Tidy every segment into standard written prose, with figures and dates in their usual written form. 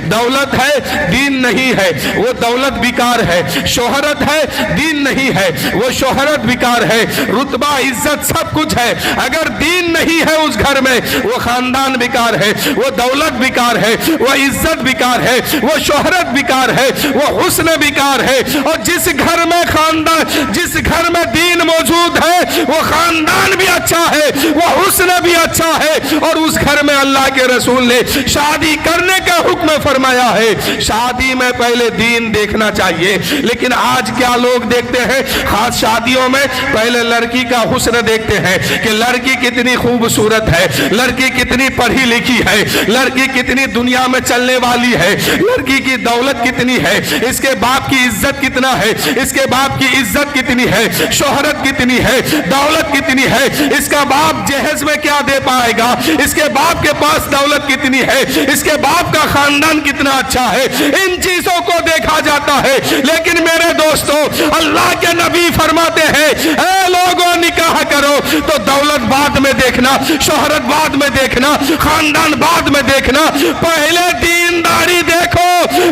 दौलत है दीन नहीं है, वो दौलत बेकार है। शोहरत है दीन नहीं है, वो शोहरत बेकार है। रुतबा इज्जत सब कुछ है, अगर दीन नहीं है उस घर में वो खानदान बेकार है, वो दौलत बेकार है, वो इज्जत बेकार है, वो शोहरत बेकार है, वो हुस्न बेकार है। और जिस घर में खानदान, जिस घर में दीन मौजूद है वो खानदान भी अच्छा है, वो हुस्न भी अच्छा है। और उस घर में अल्लाह के रसूल ने शादी करने का हुक्म फरमाया है। शादी में पहले दीन देखना चाहिए, लेकिन आज क्या लोग देखते हैं, खास शादियों में पहले लड़की का हुस्न देखते हैं कि लड़की कितनी खूबसूरत है, लड़की कितनी पढ़ी लिखी है, लड़की कितनी दुनिया में चलने वाली है, लड़की की दौलत कितनी है, इसके बाप की इज्जत कितना है, इसके बाप की इज्जत कितनी है, शोहरत कितनी है, दौलत कितनी है, इसका बाप जहेज में क्या दे पाएगा, इसके बाप के पास दौलत कितनी है, इसके बाप का खानदान कितना अच्छा है, इन चीजों को देखा जाता है। लेकिन मेरे दोस्तों, अल्लाह के नबी फरमाते हैं, ऐ लोगों निकाह करो तो दौलत बाद में देखना, शोहरत बाद में देखना, खानदान बाद में देखना, पहले दीनदारी देखो।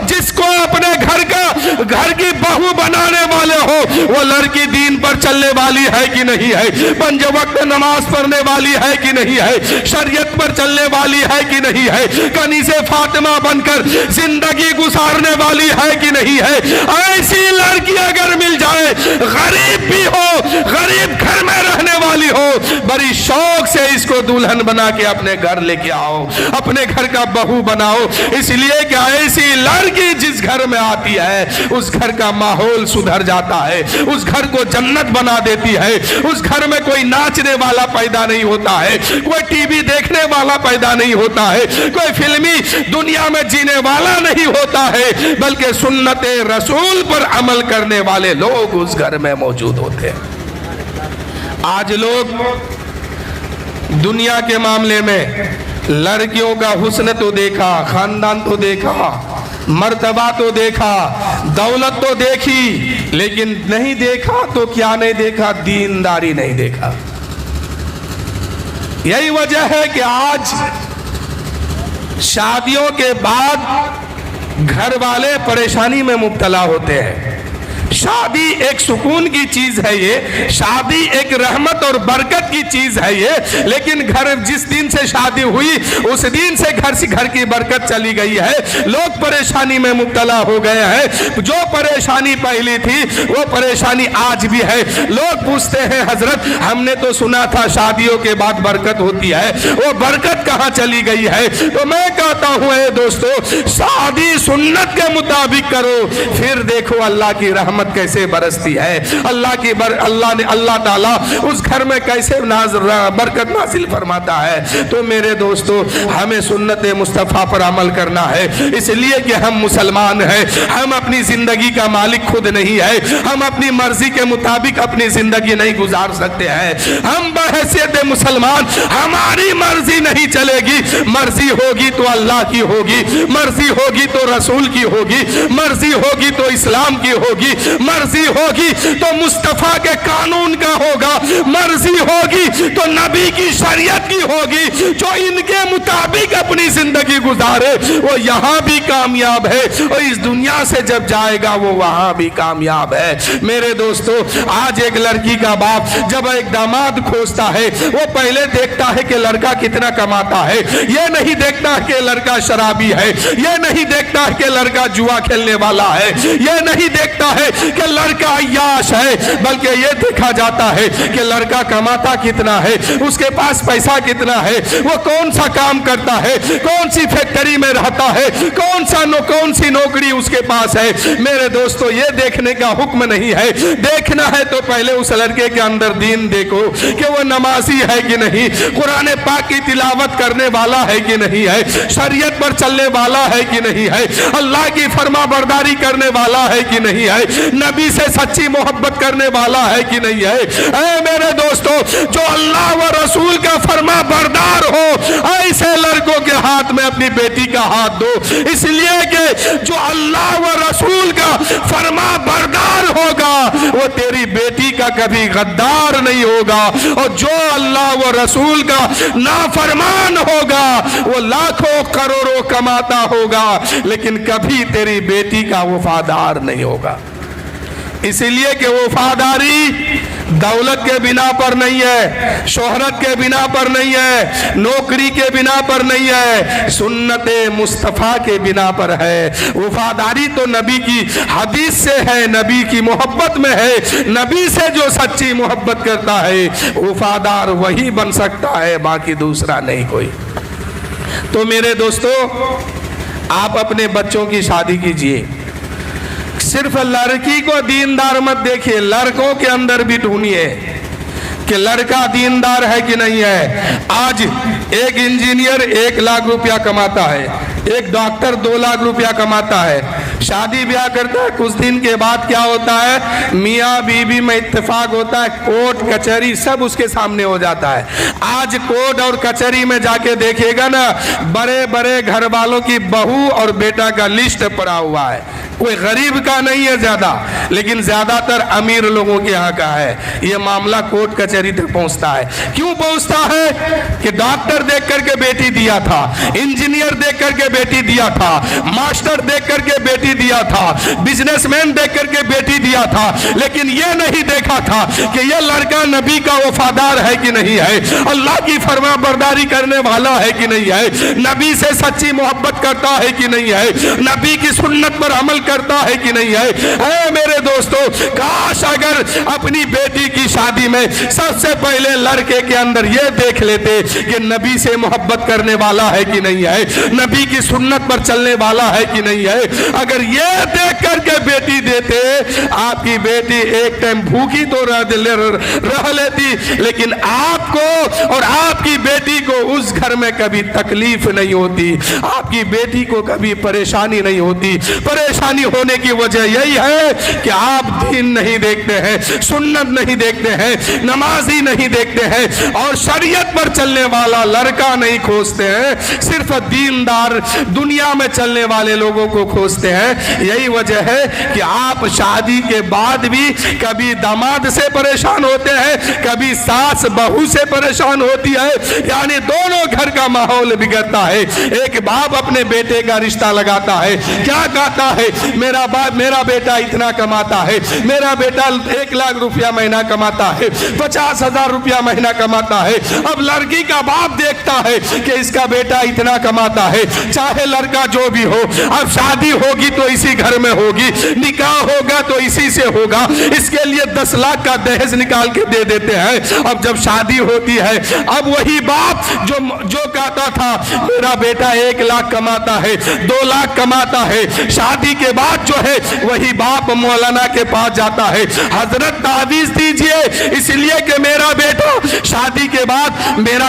जिसको अपने घर की बहू बनाने वाले हो वो लड़की दीन पर चलने वाली है कि नहीं है, पंज वक्त नमाज पढ़ने वाली है कि नहीं है, शरीयत पर चलने वाली है कि नहीं है, कनीज़े फातिमा बनकर जिंदगी गुजारने वाली है कि नहीं है। ऐसी लड़की अगर मिल जाए, गरीब भी हो, गरीब घर में रहने वाली हो, बड़ी शौक से इसको दुल्हन बना के अपने घर लेके आओ, अपने घर का बहू बनाओ। इसलिए कि ऐसी लड़की जिस घर में आती है उस घर का माहौल सुधर जाता है, उस घर को जन्नत बना देती है। उस घर में कोई नाचने वाला पैदा नहीं होता है, कोई टीवी देखने वाला पैदा नहीं होता है, कोई फिल्मी दुनिया में जीने वाला नहीं होता है, बल्कि सुन्नते रसूल पर अमल करने वाले लोग उस घर में मौजूद होते हैं। आज लोग दुनिया के मामले में लड़कियों का हुस्न तो देखा, खानदान तो देखा, मर्तबा तो देखा, दौलत तो देखी, लेकिन नहीं देखा तो क्या नहीं देखा, दीनदारी नहीं देखा। यही वजह है कि आज शादियों के बाद घर वाले परेशानी में मुब्तला होते हैं। शादी एक सुकून की चीज है, ये शादी एक रहमत और बरकत की चीज है ये, लेकिन घर जिस दिन से शादी हुई उस दिन से घर की बरकत चली गई है। लोग परेशानी में मुब्तला हो गए हैं। जो परेशानी पहली थी वो परेशानी आज भी है। लोग पूछते हैं, हजरत हमने तो सुना था शादियों के बाद बरकत होती है, वो बरकत कहाँ चली गई है? तो मैं कहता हूँ दोस्तों, शादी सुन्नत के मुताबिक करो, फिर देखो अल्लाह की रहमत कैसे बरसती है। अल्लाह ताला उस घर में कैसे बरकत नाजिल फरमाता है। तो मेरे दोस्तों, हमें सुन्नत मुस्तफ़ा पर अमल करना है, इसलिए कि हम मुसलमान हैं। हम अपनी जिंदगी का मालिक खुद नहीं है, हम अपनी मर्जी के मुताबिक अपनी जिंदगी नहीं गुजार सकते हैं। हम बहैसियत मुसलमान, हमारी मर्जी नहीं चलेगी। मर्जी होगी तो अल्लाह की होगी, मर्जी होगी तो रसूल की होगी, मर्जी होगी तो इस्लाम की होगी, मर्जी होगी तो मुस्तफा के कानून का होगा, मर्जी होगी तो नबी की शरीयत की होगी। जो इनके मुताबिक अपनी जिंदगी गुजारे वो यहाँ भी कामयाब है, और इस दुनिया से जब जाएगा वो वहां भी कामयाब है। मेरे दोस्तों, आज एक लड़की का बाप जब एक दामाद खोजता है, वो पहले देखता है कि लड़का कितना कमाता है। ये नहीं देखता है कि लड़का शराबी है, ये नहीं देखता है कि लड़का जुआ खेलने वाला है, ये नहीं देखता है कि लड़का अय्याश है, बल्कि ये देखा जाता है कि लड़का कमाता कितना है, उसके पास पैसा कितना है, वो कौन सा काम करता है, कौन सी फैक्ट्री में रहता है, कौन सी नौकरी उसके पास है। मेरे दोस्तों, ये देखने का हुक्म नहीं है। देखना है तो पहले उस लड़के के अंदर दीन देखो कि वो नमाजी है कि नहीं, कुरान पाक की तिलावत करने वाला है कि नहीं है, शरीयत पर चलने वाला है कि नहीं है, अल्लाह की फरमा बरदारी करने वाला है कि नहीं है, नबी से सच्ची मोहब्बत करने वाला है कि नहीं है। ऐ मेरे दोस्तों, जो अल्लाह व रसूल का फरमा बरदार हो, ऐसे लड़कों के हाथ में अपनी बेटी का हाथ दो, इसलिए कि जो अल्लाह व रसूल का फरमा बरदार होगा, वो तेरी बेटी का कभी गद्दार नहीं होगा। और जो अल्लाह व रसूल का नाफरमान होगा वो लाखों करोड़ों कमाता होगा लेकिन कभी तेरी बेटी का वफादार नहीं होगा। इसीलिए कि वफादारी दौलत के बिना पर नहीं है, शोहरत के बिना पर नहीं है, नौकरी के बिना पर नहीं है, सुन्नत मुस्तफ़ा के बिना पर है। वफादारी तो नबी की हदीस से है, नबी की मोहब्बत में है। नबी से जो सच्ची मोहब्बत करता है वफादार वही बन सकता है, बाकी दूसरा नहीं कोई। तो मेरे दोस्तों, आप अपने बच्चों की शादी कीजिए, सिर्फ लड़की को दीनदार मत देखिए, लड़कों के अंदर भी ढूंढिए कि लड़का दीनदार है कि नहीं है। आज एक इंजीनियर 1 लाख रुपया कमाता है, एक डॉक्टर 2 लाख रुपया कमाता है, शादी ब्याह करता है, कुछ दिन के बाद क्या होता है, मियाँ बीवी में इत्तेफाक होता है, कोर्ट कचहरी सब उसके सामने हो जाता है। आज कोर्ट और कचहरी में जाके देखेगा ना, बड़े बड़े घर वालों की बहू और बेटा का लिस्ट पड़ा हुआ है। कोई गरीब का नहीं है ज्यादा, लेकिन ज्यादातर अमीर लोगों के यहाँ का है। ये मामला कोर्ट कचहरी तक पहुँचता है। क्यों पहुँचता है कि डॉक्टर देख करके बेटी दिया था, इंजीनियर देख करके बेटी दिया था, मास्टर देख करके बेटी दिया था, बिजनेसमैन देख करके बेटी दिया था, लेकिन ये नहीं देखा था कि ये लड़का नबी का वफादार है कि नहीं है, अल्लाह की फरमाबरदारी करने वाला है कि नहीं है, नबी से सच्ची मोहब्बत करता है कि नहीं है, नबी की सुन्नत पर अमल करता है कि नहीं है। ऐ मेरे दोस्तों, काश अगर अपनी बेटी की शादी में सबसे पहले लड़के के अंदर ये देख लेते कि नबी से मोहब्बत करने वाला है कि नहीं है, नबी की सुन्नत पर चलने वाला है कि नहीं है। अगर ये देख करके बेटी देते, आपकी बेटी एक टाइम भूखी तो रह लेती, लेकिन आपको और आपकी बेटी को उस घर में कभी तकलीफ नहीं होती, आपकी बेटी को कभी परेशानी नहीं होती। परेशानी होने की वजह यही है कि आप दीन नहीं देखते हैं, सुन्नत नहीं देखते हैं, नमाजी नहीं देखते हैं और शरीयत पर चलने वाला लड़का नहीं खोजते हैं, सिर्फ दीनदार दुनिया में चलने वाले लोगों को खोजते हैं। यही वजह है कि आप शादी के बाद भी कभी दामाद से परेशान होते हैं, कभी सास बहू से परेशान होती है, यानी दोनों घर का माहौल बिगड़ता है। एक बाप अपने बेटे का रिश्ता लगाता है, क्या कहता है, मेरा बेटा इतना कमाता है, मेरा बेटा 1 लाख रुपया महीना कमाता है, 50,000 रुपया महीना कमाता है। अब लड़की का बाप देखता है कि इसका बेटा इतना कमाता है, चाहे लड़का जो भी हो, अब शादी होगी तो इसी घर में होगी, निकाह होगा तो इसी से होगा, इसके लिए 10 लाख का दहेज निकाल के दे देते हैं। अब जब शादी होती है, अब वही बाप जो कहता था मेरा बेटा 1 लाख कमाता है, 2 लाख कमाता है, शादी के बाद जो है वही बाप मौलाना के पास जाता है, हजरत तावीज़ दीजिए, इसलिए कि मेरा बेटा शादी के बाद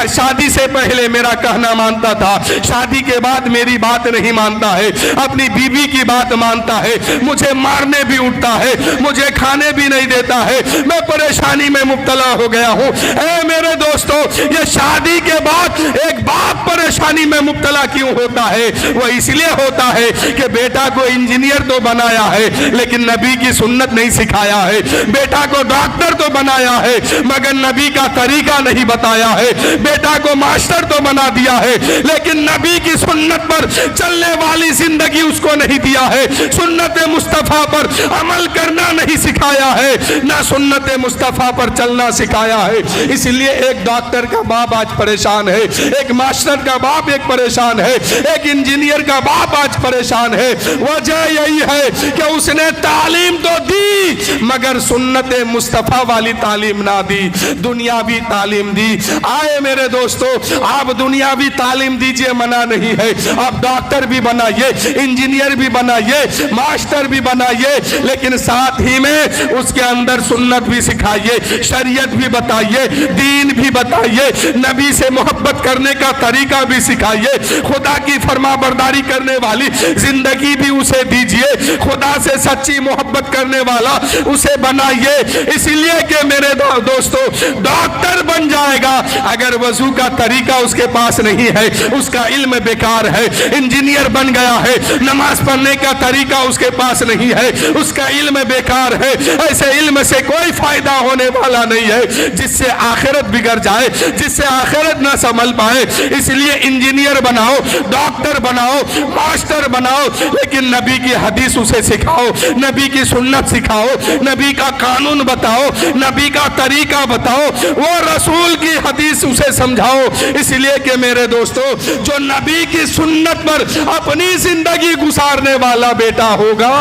शादी से पहले मेरा कहना मानता था, शादी के बाद मेरी बात नहीं मानता है, अपनी बीवी की बात मानता है, मुझे मारने भी उठता है, मुझे खाने भी नहीं देता है, मैं परेशानी में मुब्तला हो गया हूँ। ऐ मेरे दोस्तों, ये शादी के बाद एक बाप परेशानी में मुब्तला क्यों होता है? वो इसलिए होता है कि बेटा को इंजीनियर तो बनाया है लेकिन नबी की सुन्नत नहीं सिखाया है, बेटा को डॉक्टर तो बनाया है मगर नबी का तरीका नहीं बताया है, बेटा को मास्टर तो बना दिया है लेकिन नबी की सुन्नत पर चलने वाली जिंदगी उसको नहीं दिया है, सुन्नत मुस्तफा पर अमल करना नहीं सिखाया है, ना सुन्नत मुस्तफा पर चलना सिखाया है। इसलिए एक डॉक्टर का बाप आज परेशान है, एक मास्टर का बाप एक परेशान है, एक इंजीनियर का बाप आज परेशान है। वजह यही है कि उसने तालीम तो दी मगर सुन्नत मुस्तफा वाली तालीम ना दी, दुनियावी तालीम दी। आए मेरे दोस्तों, आप दुनियावी तालीम दीजिए, मना नहीं है, आप डॉक्टर भी बनाइए, इंजीनियर भी बनाइए, मास्टर भी बनाइए, लेकिन साथ ही में उसके अंदर सुन्नत भी सिखाइए, शरीयत भी बताइए, दीन भी बताइए, नबी से मोहब्बत करने का तरीका भी सिखाइए, खुदा की फरमाबरदारी करने वाली जिंदगी भी उसे दीजिए। کیجئے، خدا سے سچی محبت کرنے والا اسے بنائیے، اس لیے کہ میرے دوستو ڈاکٹر بن جائے گا اگر وضو کا طریقہ اس کے پاس نہیں ہے، اس کا علم بیکار ہے۔ انجینئر بن گیا ہے، نماز پڑھنے کا طریقہ اس کے پاس نہیں ہے، اس کا علم بیکار ہے۔ ایسے علم سے کوئی فائدہ ہونے والا نہیں ہے، جس سے آخرت بگڑ جائے، جس سے آخرت نہ سنبھل پائے۔ اس لیے انجینئر بناؤ، ڈاکٹر بناؤ، ماسٹر بناؤ، لیکن نبی کی حدیث اسے سکھاؤ، نبی کی سنت سکھاؤ، نبی کا قانون بتاؤ، نبی کا طریقہ بتاؤ، وہ رسول کی حدیث اسے سمجھاؤ۔ اس لیے کہ میرے دوستو جو نبی کی سنت پر اپنی زندگی گزارنے والا بیٹا ہوگا،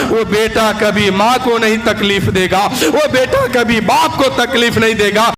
وہ بیٹا کبھی ماں کو نہیں تکلیف دے گا، وہ بیٹا کبھی باپ کو تکلیف نہیں دے گا۔